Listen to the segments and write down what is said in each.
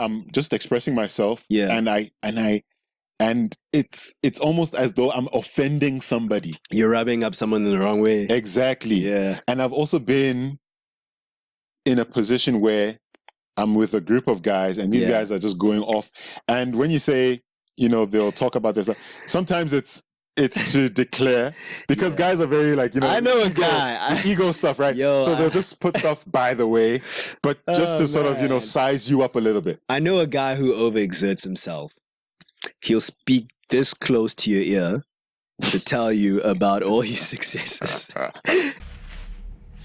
I'm just expressing myself. Yeah. And it's almost as though I'm offending somebody. You're rubbing up someone in the wrong way. Exactly. Yeah. And I've also been in a position where I'm with a group of guys and these guys are just going off. And when you say, they'll talk about this, sometimes it's to declare, because guys are very like, I know a guy. Ego stuff, right? So they'll just put stuff by the way, but just to sort of, size you up a little bit. I know a guy who overexerts himself. He'll speak this close to your ear to tell you about all his successes.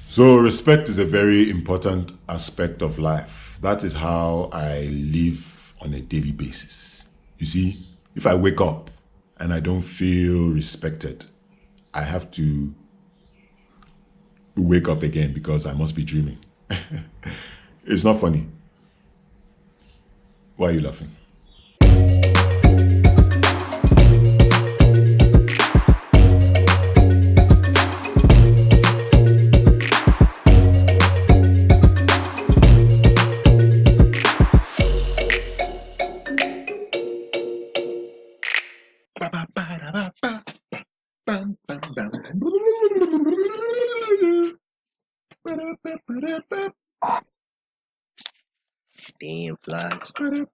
So respect is a very important aspect of life. That is how I live on a daily basis. You see, if I wake up and I don't feel respected, I have to wake up again because I must be dreaming. It's not funny. Why are you laughing? Damn flies. 1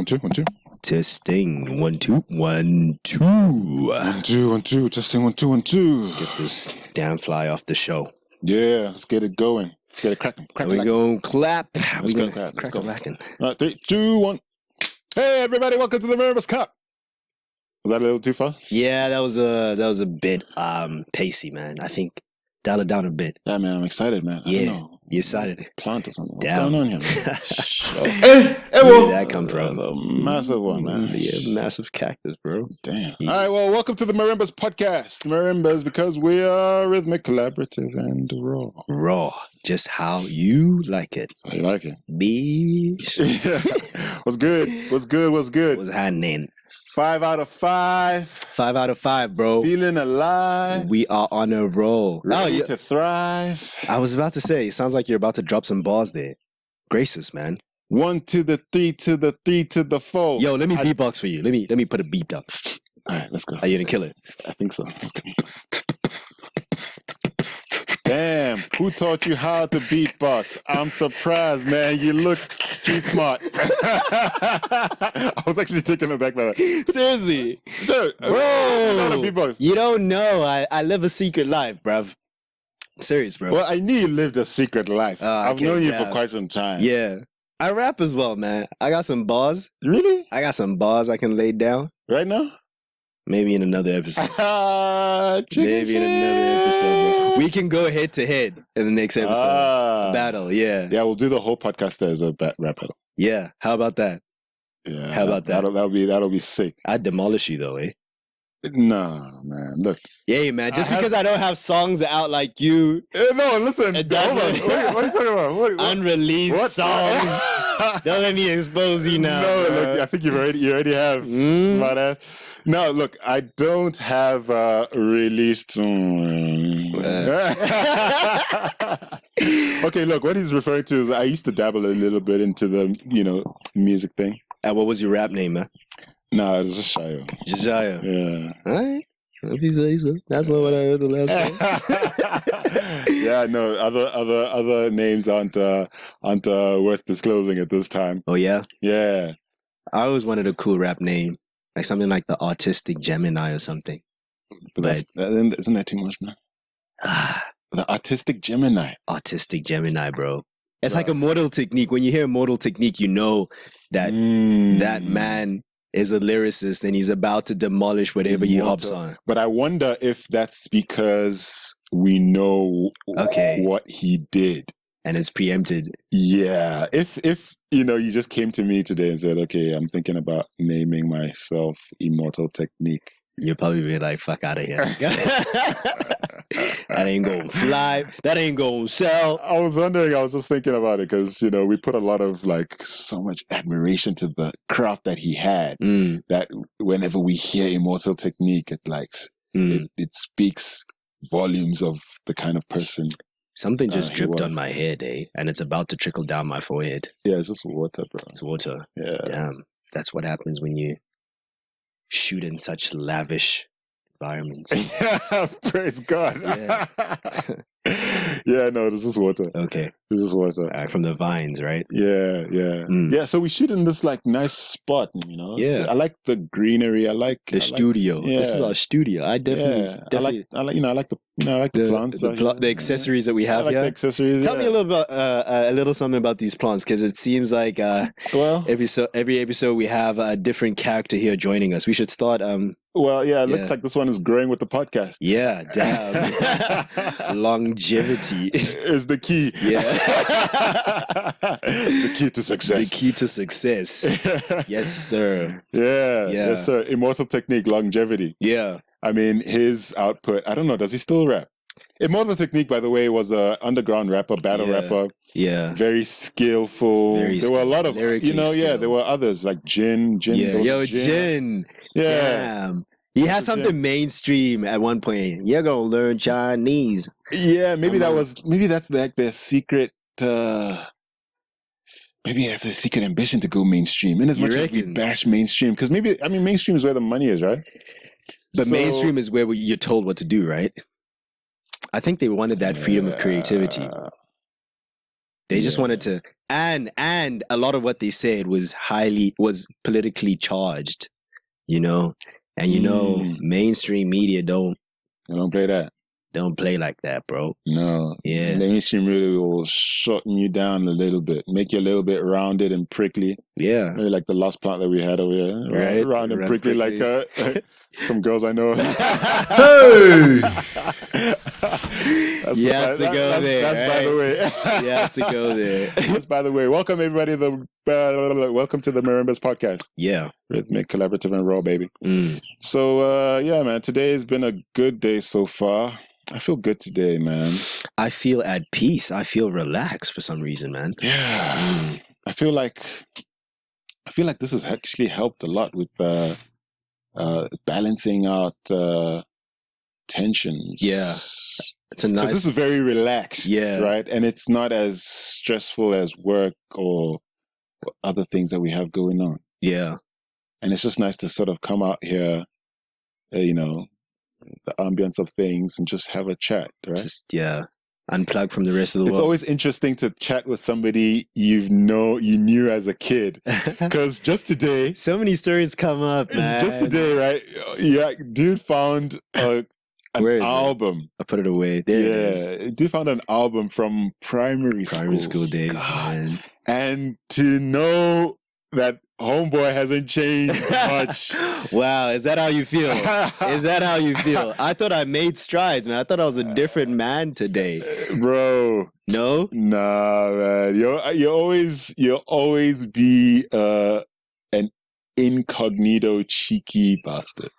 2 1 2. Testing 1 2 1 2. 1 2 1 2. Testing 1 2 1 2. Get this damn fly off the show. Yeah, let's get it going. Let's get it cracking. We gonna clap. Let's We go. gonna Let's crack go. a lacking. 3 2 1. Hey everybody, welcome to the Marimbas Cup. Was that a little too fast? Yeah, that was a bit pacey, man. I think dial it down a bit. Yeah, man, I'm excited, man. I don't know. You excited? Plant or something. What's Damn. going on here, man? Where did that come from? That's a massive one, man. Yeah, massive cactus, bro. Damn. All right, well, welcome to the Marimbas Podcast. Marimbas, because we are rhythmic, collaborative, and raw. Raw, just how you like it. How you like it? Bitch. Yeah. What's good? What's good? What's good? What's happening? 5 out of 5. 5 out of 5, bro. Feeling alive. We are on a roll. Ready to thrive. I was about to say, it sounds like you're about to drop some bars there. Gracious, man. 1 to the 3 to the 3 to the 4. Yo, let me beatbox for you. Let me put a beat down. All right, let's go. Are you gonna kill it? I think so. Let's go. Damn, who taught you how to beatbox? I'm surprised, man. You look street smart. I was actually taken aback by that. Seriously. Dude, Bro, not a beatbox. you don't know. I live a secret life, bruv. Serious, bro. Well, I knew you lived a secret life. I've known you for quite some time. Yeah. I rap as well, man. I got some bars. Really? I got some bars I can lay down. Right now? Maybe in another episode. Maybe in another episode, bro. We can go head to head in the next episode. Battle, yeah. Yeah, we'll do the whole podcast as a rap battle. Yeah, how about that? Yeah. How about that? That'll be sick. I'd demolish you though, eh? Nah, man. Look. Yeah, man. Just because I don't have songs out like you. No, listen. Hold on. What are you talking about? What? Unreleased songs. Don't let me expose you now. No, look, I think you already have. Smart ass. No, look, I don't have released. Okay, look, what he's referring to is I used to dabble a little bit into the, music thing. And what was your rap name, man? Nah, it's just Sayo. Sayo. Yeah. All right. If you say so. That's not what I heard the last time. Yeah, no, other names aren't worth disclosing at this time. Oh yeah? Yeah. I always wanted a cool rap name. Like something like the Artistic Gemini or something. But isn't that too much, man? The Artistic Gemini. Artistic Gemini, bro. It's like a Mortal Technique. When you hear Mortal Technique, you know that that man is a lyricist and he's about to demolish whatever he hops on. But I wonder if that's because we know what he did. And it's preempted. Yeah. If you just came to me today and said, okay, I'm thinking about naming myself Immortal Technique. You'll probably be like, fuck out of here. That ain't gonna fly. That ain't gonna sell. I was just thinking about it because, we put a lot of so much admiration to the craft that he had that whenever we hear Immortal Technique, it speaks volumes of the kind of person. Something just he dripped was. on my head, and it's about to trickle down my forehead. Yeah, it's just water, bro. It's water. Yeah. Damn, that's what happens when you shoot in such lavish environments. Praise God. Yeah. Yeah, no, this is water. Okay. This is water. From the vines, right? Yeah. Yeah, so we shoot in this like nice spot, you know. Yeah. I like the greenery. I like the studio. This is our studio. I definitely I like the plants. The accessories that we have I like here. the accessories. Tell me a little about a little something about these plants, because it seems like every episode we have a different character here joining us. We should start. It looks like this one is growing with the podcast. Yeah, damn. Longevity is the key. Yeah. The key to success. The key to success. Yes, sir. Yeah. Yes, sir. Immortal Technique, longevity. Yeah. I mean, his output, I don't know, does he still rap? Immortal Technique, by the way, was an underground rapper, battle rapper. Yeah. Very skillful. There were a lot of, there were others like Jin. Yeah. Yo, Jin. Yeah. Damn. He had something mainstream at one point. You're gonna learn Chinese. Yeah, maybe that's like their secret. Maybe it's a secret ambition to go mainstream. In as much as we bash mainstream, because mainstream is where the money is, right? But mainstream is where you're told what to do, right? I think they wanted that freedom of creativity. They just wanted to, and a lot of what they said was politically charged, you know. And mainstream media don't play that. Don't play like that, bro. No. Yeah. The mainstream really will shorten you down a little bit, make you a little bit rounded and prickly. Yeah. Maybe like the last plant that we had over here. Right. Round and prickly like some girls I know. Hey! You have to go there. That's by the way. You have to go there. That's by the way. Welcome everybody. Welcome to the Marimbas Podcast. Yeah. Rhythmic, collaborative, and raw, baby. So man, today has been a good day so far. I feel good today, man. I feel at peace. I feel relaxed for some reason, man. Yeah. I feel like this has actually helped a lot with balancing out tensions. Yeah. It's a nice. Because this is very relaxed, yeah, right? And it's not as stressful as work or other things that we have going on. Yeah. And it's just nice to sort of come out here, the ambience of things and just have a chat, right? Just, unplug from the rest of the world. It's always interesting to chat with somebody you knew as a kid. Because just today... So many stories come up, man. Just today, right? Yeah, dude found an album. I put it away. There it is. Dude found an album from primary school days, man. And to know that homeboy hasn't changed much. Wow, is that how you feel? Is that how you feel? I thought I made strides, man. I thought I was a different man today. Bro. No? Nah, man. You'll always be an incognito cheeky bastard.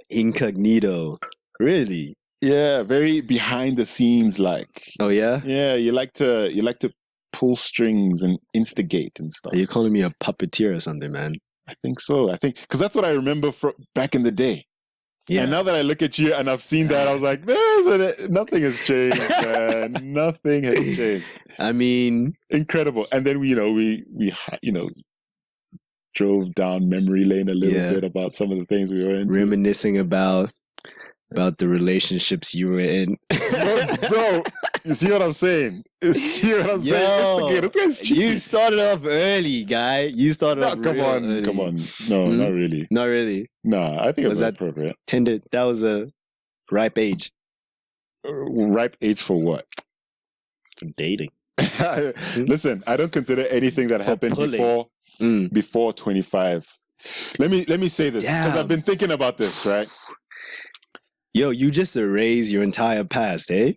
Incognito. Really? Yeah, very behind the scenes like. Oh yeah? Yeah, you like to pull strings and instigate and stuff. Are you calling me a puppeteer or something, man? I think so. Because that's what I remember from back in the day. Yeah. And now that I look at you and I've seen that, I was like, nothing has changed, man. Nothing has changed. I mean, incredible. And then we drove down memory lane a little bit about some of the things we were into. Reminiscing about the relationships you were in. Bro, you see what I'm saying? Saying? You started off early, guy. You started off early. Come on. No, not really. Not really? Nah, I think it's appropriate. That was a ripe age. Ripe age for what? For dating. Listen, I don't consider anything that happened before 25. Let me say this, because I've been thinking about this, right? Yo, you just erased your entire past, eh?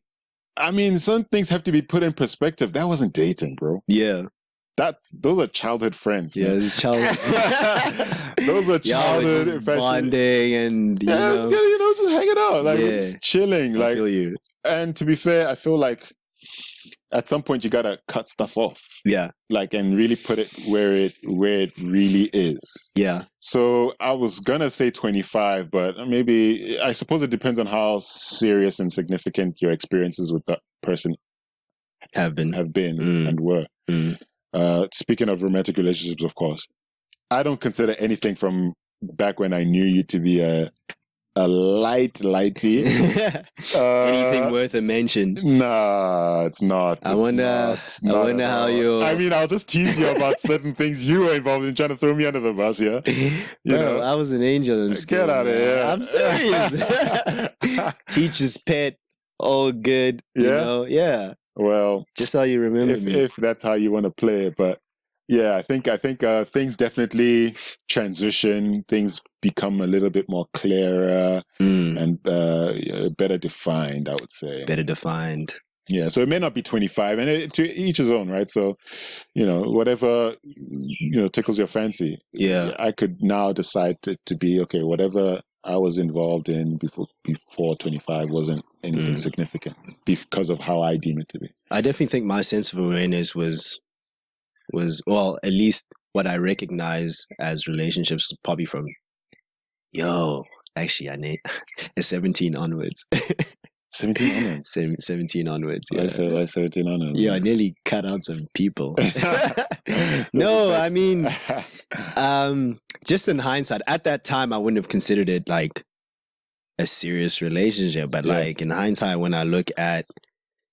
I mean, some things have to be put in perspective. That wasn't dating, bro. Yeah. Those are childhood friends. Yeah, it's childhood. Those are childhood bonding and just hanging out, like just chilling. I feel you. And to be fair, I feel like at some point you gotta cut stuff off. Yeah. Like, and really put it where it really is. Yeah. So I was gonna say 25, but maybe I suppose it depends on how serious and significant your experiences with that person Have been and were. Speaking of romantic relationships, of course, I don't consider anything from back when I knew you to be a lighty. Anything worth a mention? Nah, it's not. I wonder how you. I mean, I'll just tease you about certain things you were involved in, trying to throw me under the bus. Yeah, you know, I was an angel in school. Get out of here! I'm serious. Teacher's pet, all good. You know? Yeah. Well, just how you remember me. If that's how you want to play it, but yeah, I think things definitely transition. Things become a little bit more clearer and better defined, I would say. Better defined. Yeah, so it may not be 25, and to each his own, right? So, whatever tickles your fancy. Yeah, I could now decide to be okay. Whatever I was involved in before 25 wasn't anything significant because of how I deem it to be. I definitely think my sense of awareness was well, at least what I recognize as relationships was probably from, actually, I need 17 onwards. 17 onwards? 17 onwards, yeah. Why 17 onwards? Yeah, I nearly cut out some people. No, I mean, just in hindsight, at that time, I wouldn't have considered it like a serious relationship. But like in hindsight, when I look at,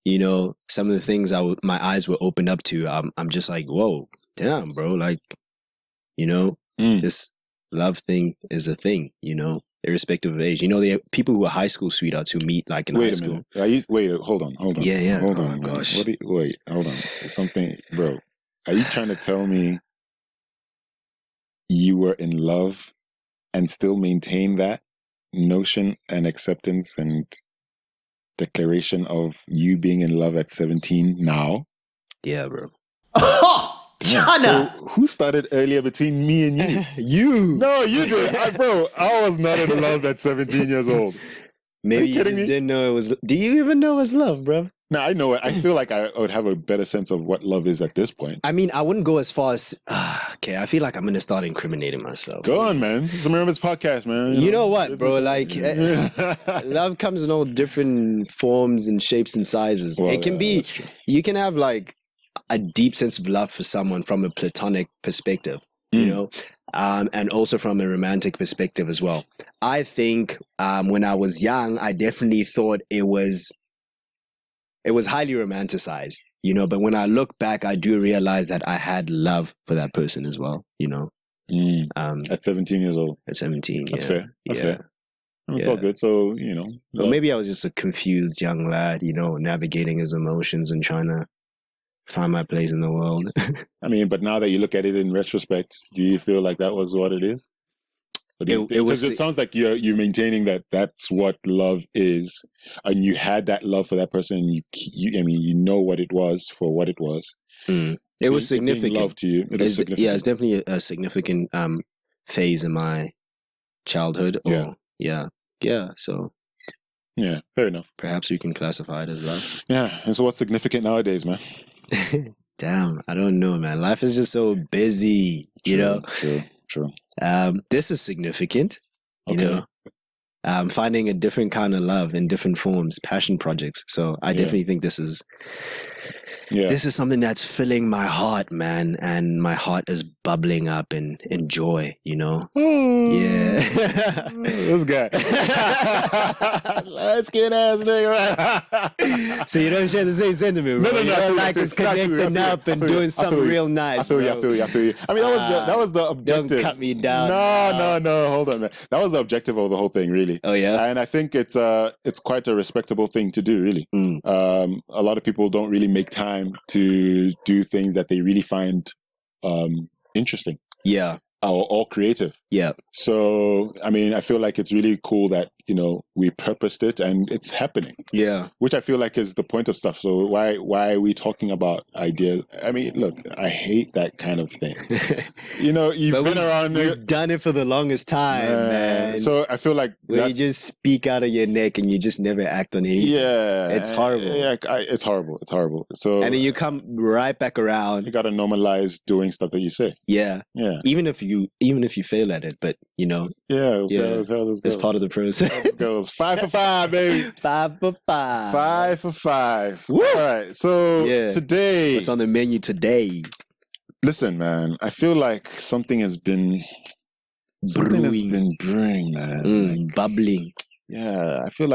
some of the things my eyes were opened up to, I'm just like, whoa, damn, bro. Like, this love thing is a thing, irrespective of age. There are people who are high school sweethearts who meet like in high school. Wait, hold on. Yeah. Hold on, gosh. Wait, hold on. Something, bro. Are you trying to tell me you were in love and still maintain that notion and acceptance and declaration of you being in love at 17 now? Yeah, bro. So who started earlier between me and you? You. No, you did. Bro, I was not in love at 17 years old. Maybe you just didn't know it was. Do you even know it's love, bro? No, I know it. I feel like I would have a better sense of what love is at this point. I mean, I wouldn't go as far as. Okay, I feel like I'm going to start incriminating myself. Go on, man. It's a MARIMBAS podcast, man. You know what, bro? Like, love comes in all different forms and shapes and sizes. Well, it can be. You can have like a deep sense of love for someone from a platonic perspective, and also from a romantic perspective as well. I think when I was young, I definitely thought it was highly romanticized, but when I look back, I do realize that I had love for that person as well, At 17 years old. At 17, That's fair. That's fair. I mean, it's all good. So, Well, maybe I was just a confused young lad, navigating his emotions and trying to find my place in the world. I mean, but now that you look at it in retrospect, do you feel like that was what it is? Because it sounds like you're maintaining that that's what love is, and you had that love for that person. And you know what it was for what it was. It was significant. Love to you. It was significant. Yeah, it's definitely a significant phase in my childhood. Yeah. So. Yeah, fair enough. Perhaps we can classify it as love. Yeah, and so what's significant nowadays, man? Damn, I don't know, man. Life is just so busy, True. This is significant, finding a different kind of love in different forms, passion projects. So I definitely think this is something that's filling my heart, man, and my heart is bubbling up in joy, Yeah. This guy. Let's get ass nigga. So you don't share the same sentiment, bro? No. Like it's connecting up and doing something real nice. I feel you. I mean, that was the objective. Don't cut me down. No. Hold on, man. That was the objective of the whole thing, really. Oh yeah. And I think it's quite a respectable thing to do, really. A lot of people don't really make time to do things that they really find interesting. Yeah. Or creative. Yeah. So, I mean, I feel like it's really cool that we purposed it and it's happening. Yeah. Which I feel like is the point of stuff. So why are we talking about ideas? I mean, look, I hate that kind of thing. You've been around. We've done it for the longest time, man. So I feel like where you just speak out of your neck and you just never act on anything. Yeah, it's horrible. Yeah, it's horrible. It's horrible. So and then you come right back around. You got to normalize doing stuff that you say. Yeah. Even if you fail at it, but Yeah, it's part of the process. It goes 5 for 5, baby. 5 for 5. 5 for 5. Woo! All right. So today, what's on the menu today? Listen, man. I feel like something has been brewing, man. Bubbling. Yeah, I feel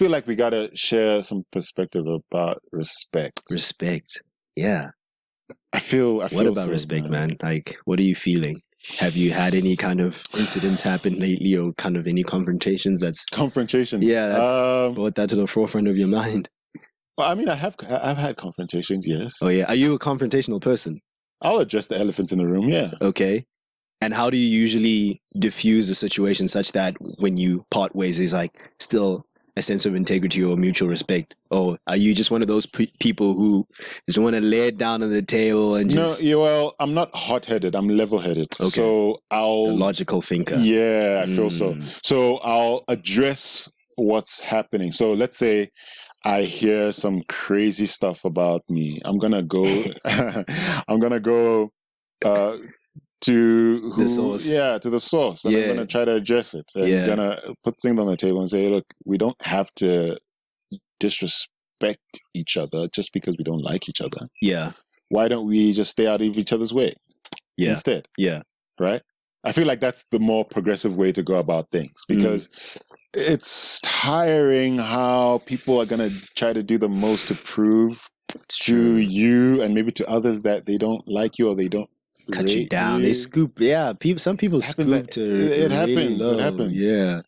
like we gotta share some perspective about respect. Respect. Yeah. I feel. What about respect, man? Like, what are you feeling? Have you had any kind of incidents happen lately, or kind of any confrontations? Confrontations. Yeah, that's brought that to the forefront of your mind. Well, I mean, I've had confrontations. Yes. Oh yeah. Are you a confrontational person? I'll address the elephants in the room. Yeah. Okay. And how do you usually diffuse a situation such that when you part ways, there's like still a sense of integrity or mutual respect? Or are you just one of those people who just want to lay it down on the table and just... No, well, I'm not hot-headed. I'm level-headed. Okay. So a logical thinker. Yeah, I feel so. So I'll address what's happening. So let's say I hear some crazy stuff about me. I'm gonna go to the source. Yeah, to the source. And I'm going to try to address it. And I'm going to put things on the table and say, look, we don't have to disrespect each other just because we don't like each other. Yeah. Why don't we just stay out of each other's way instead? Yeah. Right? I feel like that's the more progressive way to go about things, because it's tiring how people are going to try to do the most to prove to you and maybe to others that they don't like you or they don't cut you down. They scoop. Yeah, some people scoop to. It happens. It happens. Yeah,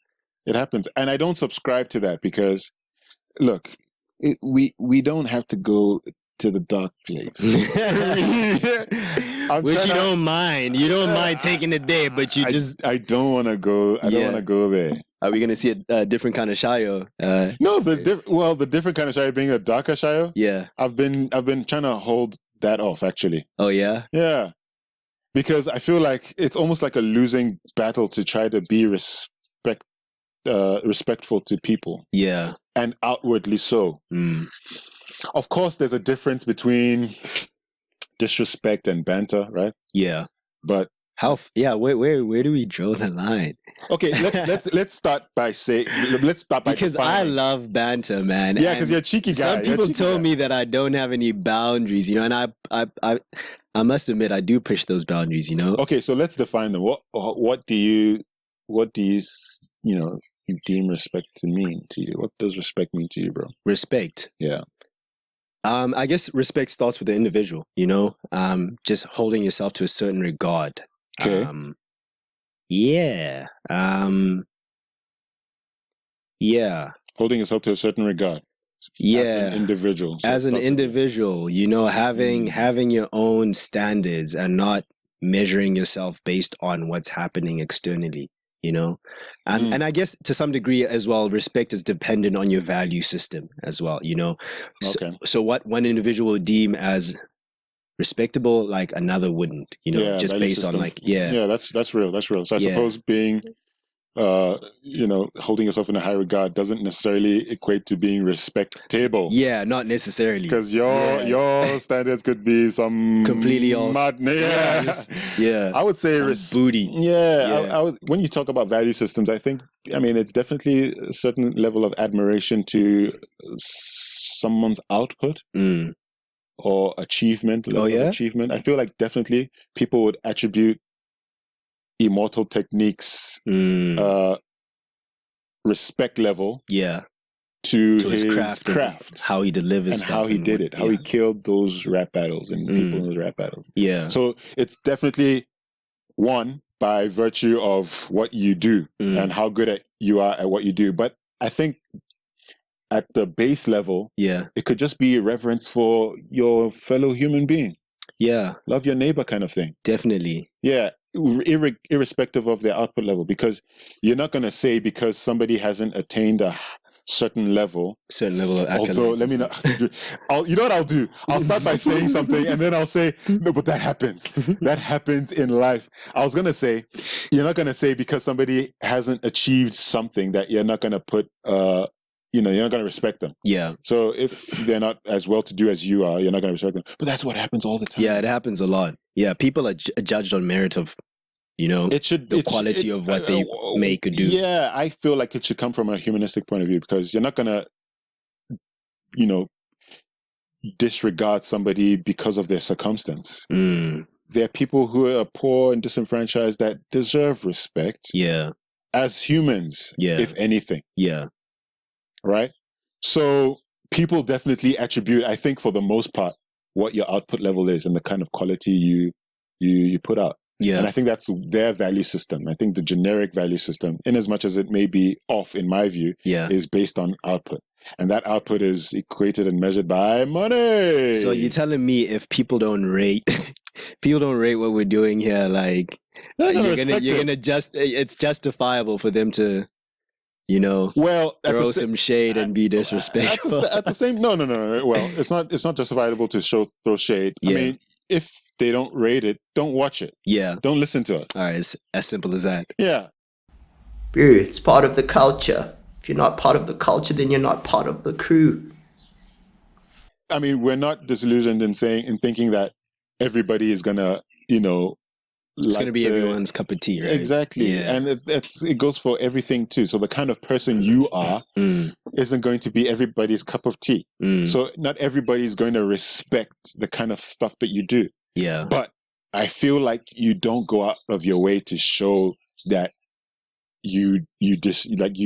it happens. And I don't subscribe to that, because, look, we don't have to go to the dark place. Which you don't mind. You don't mind taking it there, but I don't want to go. I don't want to go there. Are we gonna see a different kind of Sayo? No, the different kind of Sayo being a darker Sayo. Yeah, I've been trying to hold that off, actually. Oh yeah. Yeah. Because I feel like it's almost like a losing battle to try to be respectful to people. Yeah. And outwardly so. Of course, there's a difference between disrespect and banter, right? Yeah. But where do we draw the line? Okay, let's start by because I love banter, man. Yeah, because you're a cheeky guy. Some people told me that I don't have any boundaries, and I must admit I do push those boundaries, Okay, so let's define them. What do you deem respect to mean to you? What does respect mean to you, bro? Respect. Yeah. I guess respect starts with the individual, just holding yourself to a certain regard. Okay. Yeah. Yeah. Holding yourself to a certain regard. Yeah. As an individual. As an individual, having your own standards and not measuring yourself based on what's happening externally, and I guess to some degree as well, respect is dependent on your value system as well, Okay. So what one individual would deem as respectable, like another wouldn't, just based system. on Yeah, that's real. So I suppose being holding yourself in a high regard doesn't necessarily equate to being respectable. Yeah, not necessarily. Because your standards could be some completely off. Yeah. I would say booty. Yeah. I would, when you talk about value systems, I mean it's definitely a certain level of admiration to someone's output. Or achievement. Achievement. I feel like definitely people would attribute immortal techniques respect level to his craft, how he delivers and stuff how he did it, how he killed those rap battles and people in those rap battles. So it's definitely one by virtue of what you do and how good you are at what you do. But I think at the base level, it could just be reverence for your fellow human being. Yeah. Love your neighbor kind of thing. Definitely. Yeah. irrespective of their output level, because you're not going to say because somebody hasn't attained a certain level of although accolades. let me not you know what I'll do, I'll start by saying something and then I'll say no, but that happens in life. I was going to say you're not going to say because somebody hasn't achieved something that you're not going to put you're not going to respect them. Yeah. So if they're not as well to do as you are, you're not going to respect them. But that's what happens all the time. Yeah, it happens a lot. Yeah, people are judged on merit of, the quality of what they make or do. Yeah, I feel like it should come from a humanistic point of view, because you're not going to, disregard somebody because of their circumstance. Mm. There are people who are poor and disenfranchised that deserve respect. Yeah. As humans, if anything. Yeah. Right? So people definitely attribute, I think for the most part, what your output level is and the kind of quality you put out. Yeah. And I think that's their value system. I think the generic value system, in as much as it may be off in my view, is based on output. And that output is equated and measured by money. So you're telling me if people don't rate what we're doing here, like it's justifiable for them to, throw some shade and be disrespectful. At the same, no. Well, it's not justifiable to throw shade. Yeah. I mean, if they don't rate it, don't watch it. Yeah. Don't listen to it. All right, it's as simple as that. Yeah. Bro, it's part of the culture. If you're not part of the culture, then you're not part of the crew. I mean, we're not disillusioned in thinking that everybody is gonna, it's gonna be everyone's cup of tea, right? Exactly. Yeah. And it goes for everything too. So the kind of person you are isn't going to be everybody's cup of tea. So not everybody is going to respect the kind of stuff that you do. Yeah. But I feel like you don't go out of your way to show that you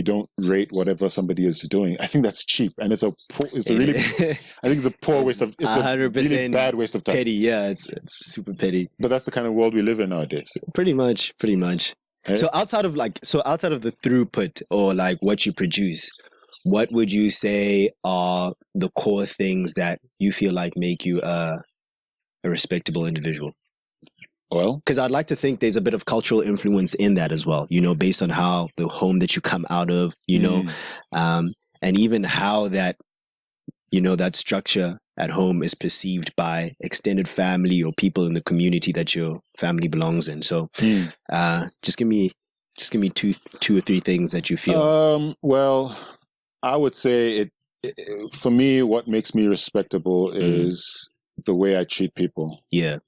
don't rate whatever somebody is doing. I think that's cheap, and it's a really I think it's a poor waste of, it's 100% a really bad waste of time. Petty, yeah, it's super petty. But that's the kind of world we live in nowadays. Pretty much. Hey? So outside of the throughput or like what you produce, what would you say are the core things that you feel like make you a respectable individual? Well, because I'd like to think there's a bit of cultural influence in that as well, based on how the home that you come out of, and even how that, that structure at home is perceived by extended family or people in the community that your family belongs in. So, just give me two or three things that you feel. Well, I would say it for me, what makes me respectable is the way I treat people. Yeah.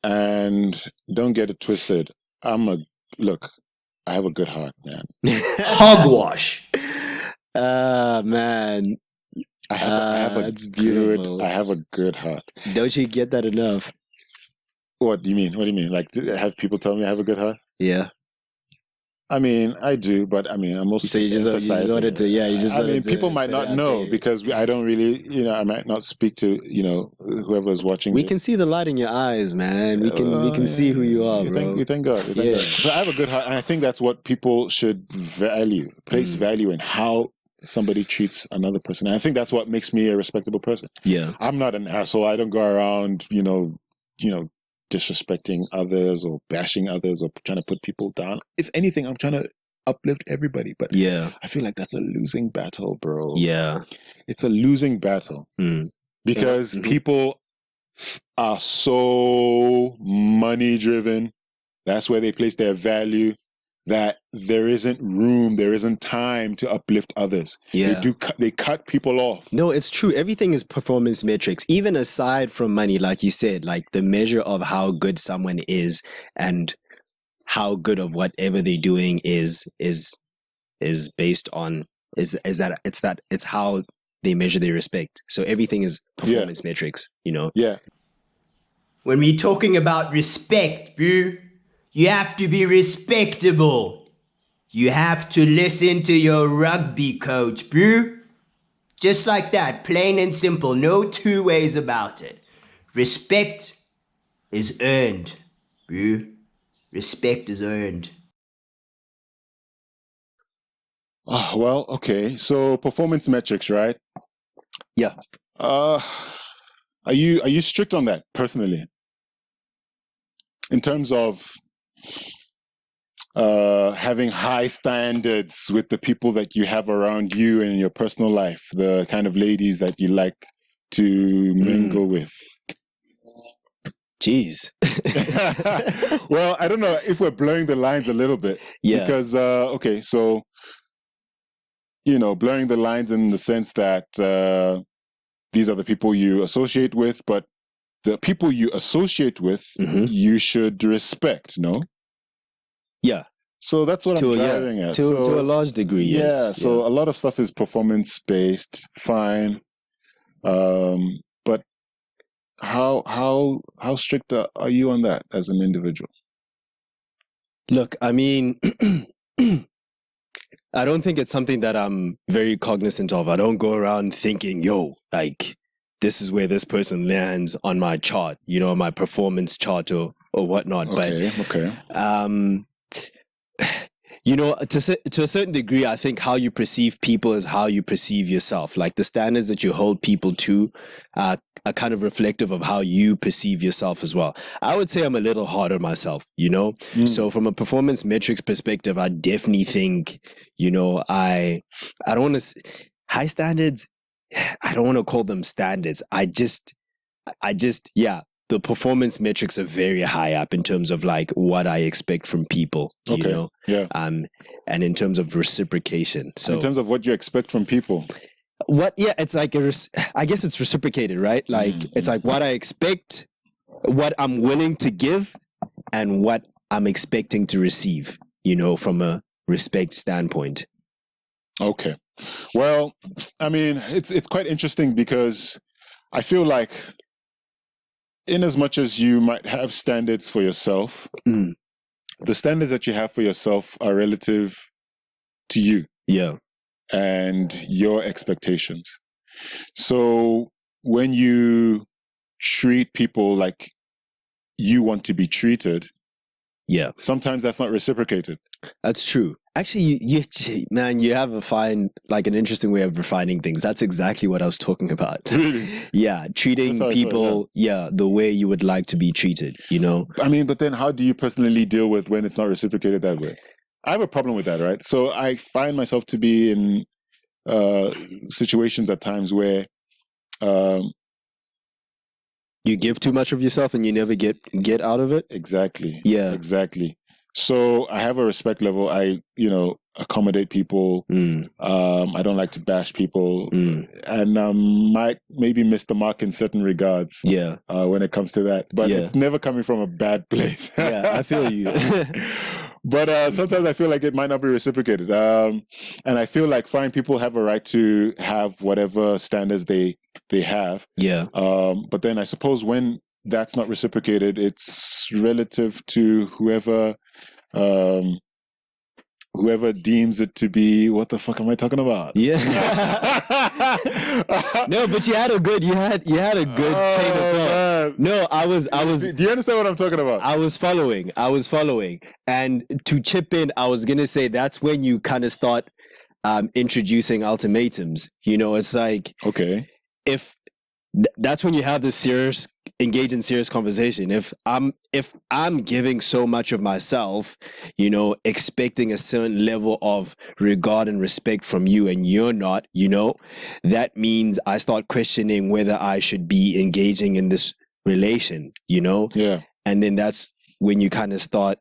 And don't get it twisted. I have a good heart, man. Hogwash. Man. I have a good heart. Don't you get that enough? What do you mean? Like, have people tell me I have a good heart? Yeah. I mean, I do, but I mean, I'm also so you just wanted to, yeah. You just. I mean, people might not know because I don't really, I might not speak to, whoever's watching. We can see the light in your eyes, man. We can see who you are, bro. We thank God. So I have a good heart, and I think that's what people should place value in, how somebody treats another person. And I think that's what makes me a respectable person. Yeah, I'm not an asshole. I don't go around, disrespecting others or bashing others or trying to put people down. If anything, I'm trying to uplift everybody. But I feel like that's a losing battle, bro. Yeah. It's a losing battle because people are so money driven. That's where they place their value, that there isn't time to uplift others. Yeah. They cut people off. No, it's true. Everything is performance metrics. Even aside from money, like you said, like the measure of how good someone is and how good of whatever they're doing is based on it's how they measure their respect. So everything is performance metrics, Yeah. When we're talking about respect, bro, you have to be respectable. You have to listen to your rugby coach, bro. Just like that, plain and simple. No two ways about it. Respect is earned, bro. Respect is earned. Oh, well, okay. So performance metrics, right? Yeah. Are you strict on that personally? in terms of having high standards with the people that you have around you in your personal life, the kind of ladies that you like to mingle with? Jeez. Well, I don't know if we're blurring the lines a little bit. Yeah. Because, okay, so, you know, blurring the lines in the sense that these are the people you associate with, but the people you associate with, you should respect, no? Yeah. So that's what I'm driving at. To a large degree, yes. Yeah, so a lot of stuff is performance-based, fine. But how strict are you on that as an individual? Look, I mean, I don't think it's something that I'm very cognizant of. I don't go around thinking, yo, like, this is where this person lands on my chart, you know, my performance chart or whatnot. Okay. You know, to a certain degree, I think how you perceive people is how you perceive yourself. Like the standards that you hold people to are kind of reflective of how you perceive yourself as well. I would say I'm a little hard on myself, you know? So from a performance metrics perspective, I definitely think, you know, I don't want to... High standards, I don't want to call them standards. I just, yeah, the performance metrics are very high up in terms of like what I expect from people, you know? Yeah. And in terms of reciprocation. So in terms of what you expect from people. It's like, I guess it's reciprocated, right? Like it's like what I expect, what I'm willing to give and what I'm expecting to receive, you know, from a respect standpoint. Okay. Well, I mean, it's quite interesting because I feel like in as much as you might have standards for yourself, the standards that you have for yourself are relative to you. Yeah. And your expectations. So when you treat people like you want to be treated, sometimes that's not reciprocated. That's true. Actually, you have an interesting way of refining things. That's exactly what I was talking about. Really? Yeah, treating people, the way you would like to be treated, you know? I mean, but then how do you personally deal with when it's not reciprocated that way? I have a problem with that, right? So I find myself to be in situations at times where you give too much of yourself and you never get out of it. Exactly. Yeah. Exactly. So I have a respect level. I, you know, accommodate people. I don't like to bash people, and might maybe miss the mark in certain regards. Yeah. When it comes to that, but it's never coming from a bad place. Yeah, I feel you. But sometimes I feel like it might not be reciprocated. And I feel like fine, people have a right to have whatever standards they have. Yeah. But then I suppose when that's not reciprocated, it's relative to whoever deems it to be. What the fuck am I talking about? Yeah. No, but you had a good chain of thought. No, I was. Do you understand what I'm talking about? I was following. And to chip in, I was gonna say that's when you kind of start introducing ultimatums. You know, it's like, okay, if that's when you have this engage in serious conversation. If I'm giving so much of myself, you know, expecting a certain level of regard and respect from you, and you're not, you know, that means I start questioning whether I should be engaging in this relation, you know? Yeah. And then that's when you kind of start,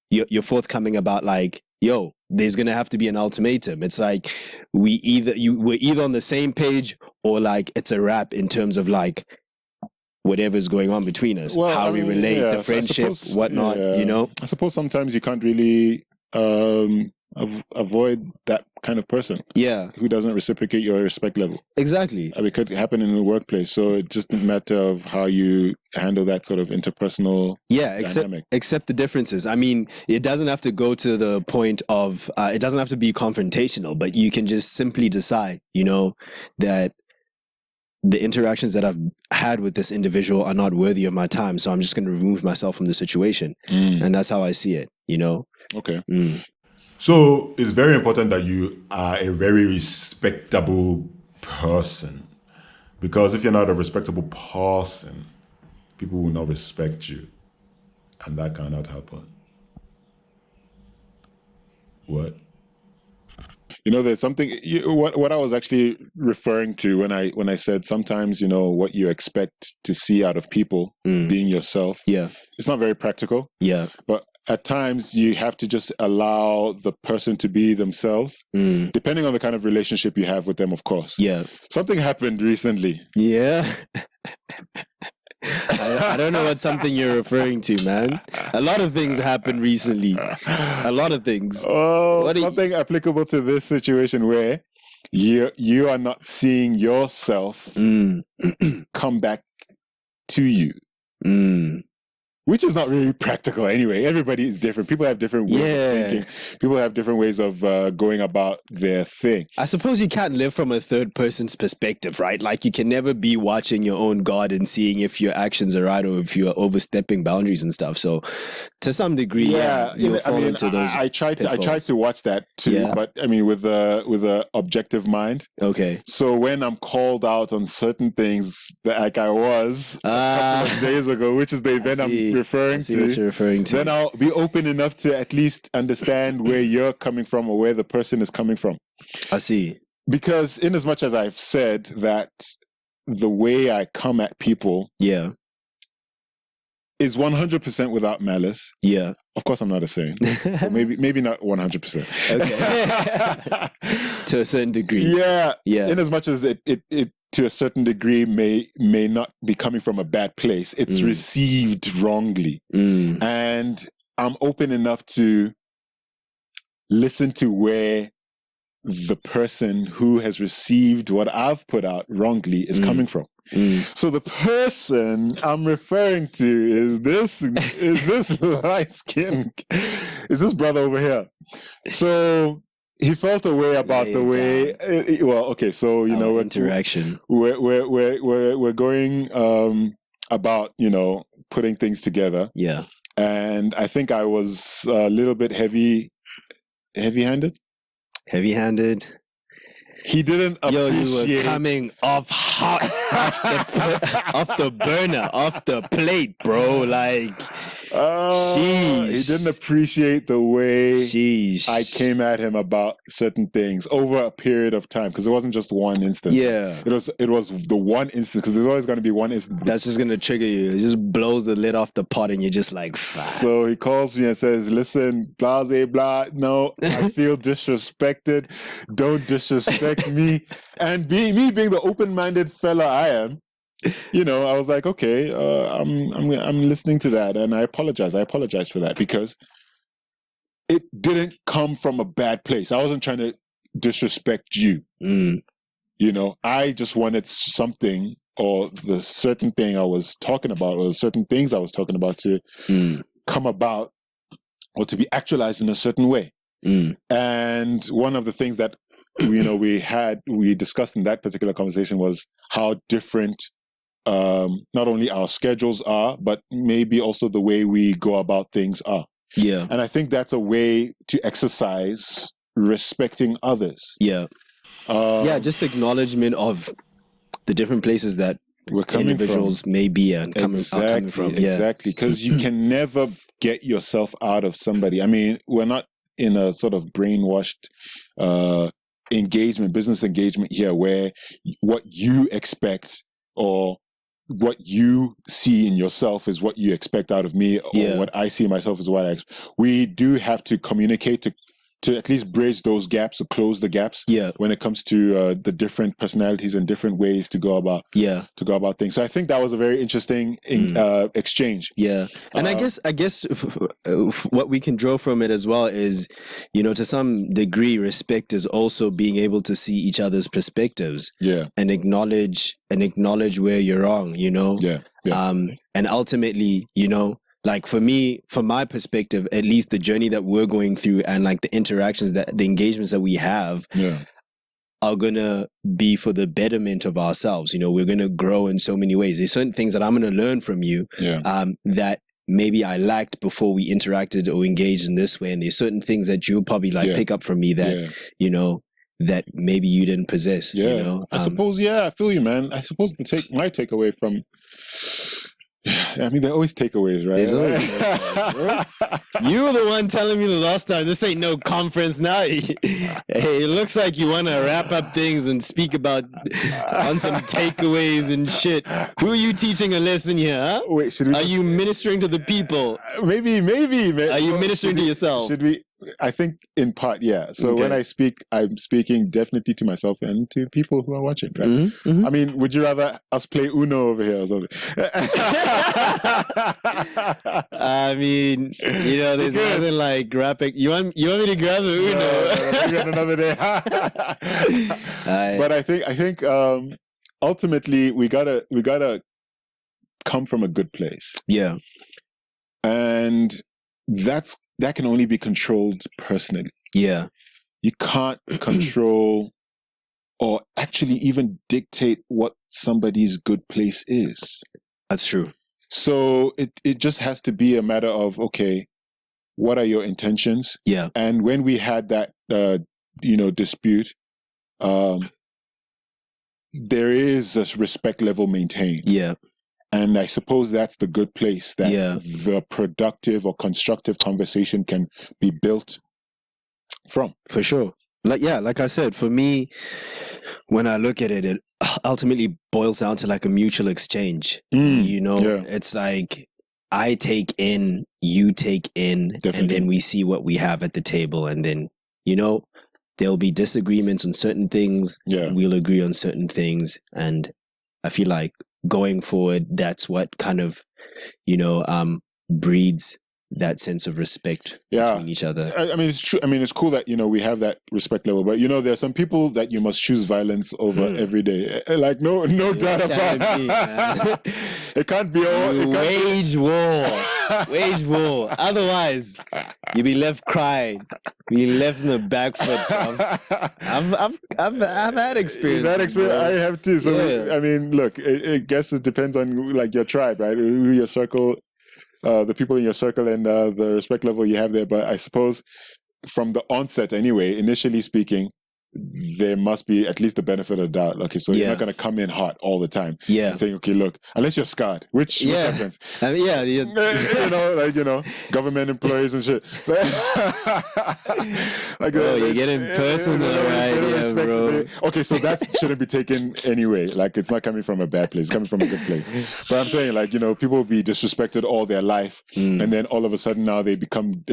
you're forthcoming about like, yo, there's gonna have to be an ultimatum. It's like we're either on the same page or like it's a wrap in terms of like whatever's going on between us, how we relate, the friendship, whatnot, you know? I suppose sometimes you can't really avoid that kind of person. Yeah. Who doesn't reciprocate your respect level. Exactly. It could happen in the workplace. So it's just a matter of how you handle that sort of interpersonal dynamic. Except the differences. I mean, it doesn't have to go to the point of, it doesn't have to be confrontational, but you can just simply decide, you know, that the interactions that I've had with this individual are not worthy of my time. So I'm just going to remove myself from the situation. And that's how I see it, you know? Okay. So it's very important that you are a very respectable person, because if you're not a respectable person, people will not respect you. and that cannot happen. What? You know, there's something. What I was actually referring to when I said sometimes, you know, what you expect to see out of people being yourself. Yeah. It's not very practical. Yeah. But at times you have to just allow the person to be themselves, depending on the kind of relationship you have with them, of course. Yeah. Something happened recently. Yeah. I don't know what something you're referring to, man. A lot of things happened recently. A lot of things. Oh, something applicable to this situation where you are not seeing yourself come back to you. Which is not really practical anyway. Everybody is different. People have different ways of thinking. People have different ways of going about their thing. I suppose you can't live from a third person's perspective, right? Like you can never be watching your own God and seeing if your actions are right or if you're overstepping boundaries and stuff. So to some degree, you'll fall into those. I tried to watch that too, but I mean with a objective mind. Okay. So when I'm called out on certain things like I was a couple of days ago, which is the event I'm referring to, what you're referring to, then I'll be open enough to at least understand where you're coming from or where the person is coming from. I see. Because in as much as I've said that the way I come at people is 100% without malice. Yeah. Of course I'm not a saint. So maybe not 100%. Okay. To a certain degree. Yeah. Yeah. In as much as it to a certain degree may not be coming from a bad place, it's received wrongly. And I'm open enough to listen to where the person who has received what I've put out wrongly is coming from. So the person I'm referring to is this light skin, is this brother over here. So he felt a way about the way. Well, okay, so you know, interaction. We're going about, you know, putting things together. Yeah, and I think I was a little bit heavy-handed. Heavy-handed. He didn't appreciate. You were coming off hot, off the burner, off the plate, bro. Like, he didn't appreciate the way sheesh. I came at him about certain things over a period of time, because it wasn't just one instant. Yeah, it was the one instant, because there's always going to be one instant that's just going to trigger you. It just blows the lid off the pot, and you're just like, so he calls me and says, "Listen, blah blah blah. No, I feel disrespected. Don't disrespect me." And being the open-minded fella I am, you know, I was like, okay, I'm listening to that, and I apologize for that, because it didn't come from a bad place. I wasn't trying to disrespect you. You know, I just wanted something, or the certain thing I was talking about, or the certain things I was talking about to come about, or to be actualized in a certain way. And one of the things that we discussed in that particular conversation was how different not only our schedules are, but maybe also the way we go about things are. Yeah. And I think that's a way to exercise respecting others. Yeah. Just acknowledgement of the different places that we're coming individuals from. may be and coming from. Yeah. Exactly. Because you can never get yourself out of somebody. I mean, we're not in a sort of brainwashed business engagement here, where what you expect or what you see in yourself is what you expect out of me, or what I see myself is what I expect. We do have to communicate to at least bridge those gaps or close the gaps when it comes to the different personalities and different ways to go about things. So I think that was a very interesting exchange. Yeah. And I guess what we can draw from it as well is, you know, to some degree, respect is also being able to see each other's perspectives. Yeah. And acknowledge where you're wrong, you know? Yeah. And ultimately, you know, like for me, from my perspective, at least the journey that we're going through and like the interactions, the engagements that we have are going to be for the betterment of ourselves. You know, we're going to grow in so many ways. There's certain things that I'm going to learn from you that maybe I lacked before we interacted or engaged in this way. And there's certain things that you'll probably pick up from me that, you know, that maybe you didn't possess. Yeah. You know? I suppose, I feel you, man. I suppose my takeaway from I mean, there are always takeaways, right? There's always takeaways, You were the one telling me the last time, this ain't no conference now. Hey, it looks like you want to wrap up things and speak about on some takeaways and shit. Who are you teaching a lesson here, huh? Wait, should we? Are you ministering to the people? Maybe. Are you ministering to yourself? Should we? I think in part, yeah. So when I speak, I'm speaking definitely to myself and to people who are watching, right? Mm-hmm, mm-hmm. I mean, would you rather us play Uno over here or something? I mean, there's nothing like rapping. You want me to grab the Uno? Maybe on another day. But I think ultimately we gotta come from a good place. Yeah. And that can only be controlled personally. Yeah. You can't control or actually even dictate what somebody's good place is. That's true. So it just has to be a matter of, okay, what are your intentions? Yeah. And when we had that, dispute, there is a respect level maintained. Yeah. And I suppose that's the good place that the productive or constructive conversation can be built from. For sure. Like I said, for me, when I look at it, it ultimately boils down to like a mutual exchange. It's like I take in, you take in, Definitely. and then we see what we have at the table. And then, there'll be disagreements on certain things. Yeah. We'll agree on certain things. And I feel like going forward, that's what kind of, breeds that sense of respect between each other. I mean, it's true. I mean, it's cool that, we have that respect level, but there are some people that you must choose violence over every day. Like, no doubt about it. It can't be all. Wage war. Otherwise, you'll be left crying. You'll be left in the back foot. I've had experience. I have too. So, I mean, look, I guess it depends on like your tribe, right? Who your circle, the people in your circle and the respect level you have there. But I suppose from the onset anyway, initially speaking, there must be at least the benefit of doubt. Okay, so you're not going to come in hot all the time. Yeah. And saying, okay, look, unless you're scarred, which happens. I mean, government employees and shit. You're getting personal right here, bro. Okay, so that shouldn't be taken anyway. Like, it's not coming from a bad place. It's coming from a good place. But I'm saying, like, people will be disrespected all their life. And then all of a sudden now they become,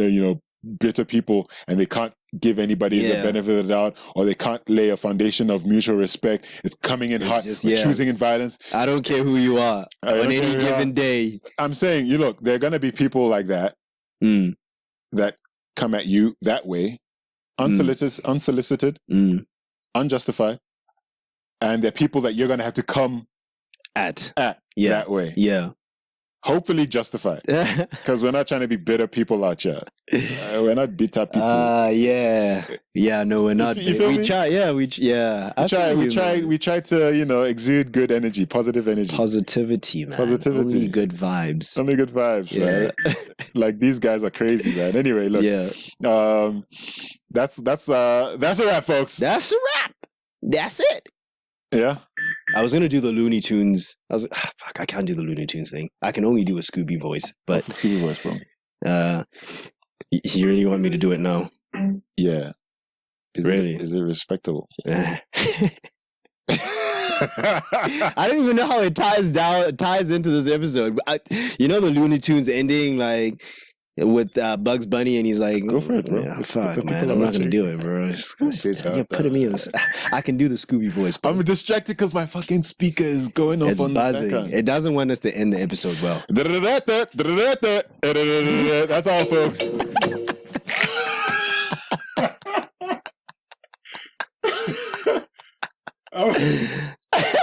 bitter people and they can't give anybody the benefit of the doubt, or they can't lay a foundation of mutual respect. It's coming in hot, choosing in violence. I don't care who you are on any given day. I'm saying, look, there are going to be people like that that come at you that way, unsolicited, unjustified, and there are people that you're going to have to come at that way. Yeah. Hopefully justified, because we're not trying to be bitter people out here. We're not bitter people. No, we're not. We try. We try to exude good energy, positive energy, positivity, man. Positivity, only good vibes. Only good vibes, right? Like, these guys are crazy, man. Anyway, look. That's a wrap, folks. That's a wrap. That's it. Yeah. I was gonna do the Looney Tunes. I was like, fuck, I can't do the Looney Tunes thing. I can only do a Scooby voice. But what's the Scooby voice, bro? You really want me to do it now? Yeah. Is it respectable? I don't even know how it ties into this episode. The Looney Tunes ending, like, with Bugs Bunny, and he's like, go for it, bro. Yeah, fuck, man, I'm not gonna do it, bro. You're putting me in this. I can do the Scooby voice, bro. I'm distracted because my fucking speaker is going off on buzzing. The background. It doesn't want us to end the episode well. That's all, folks.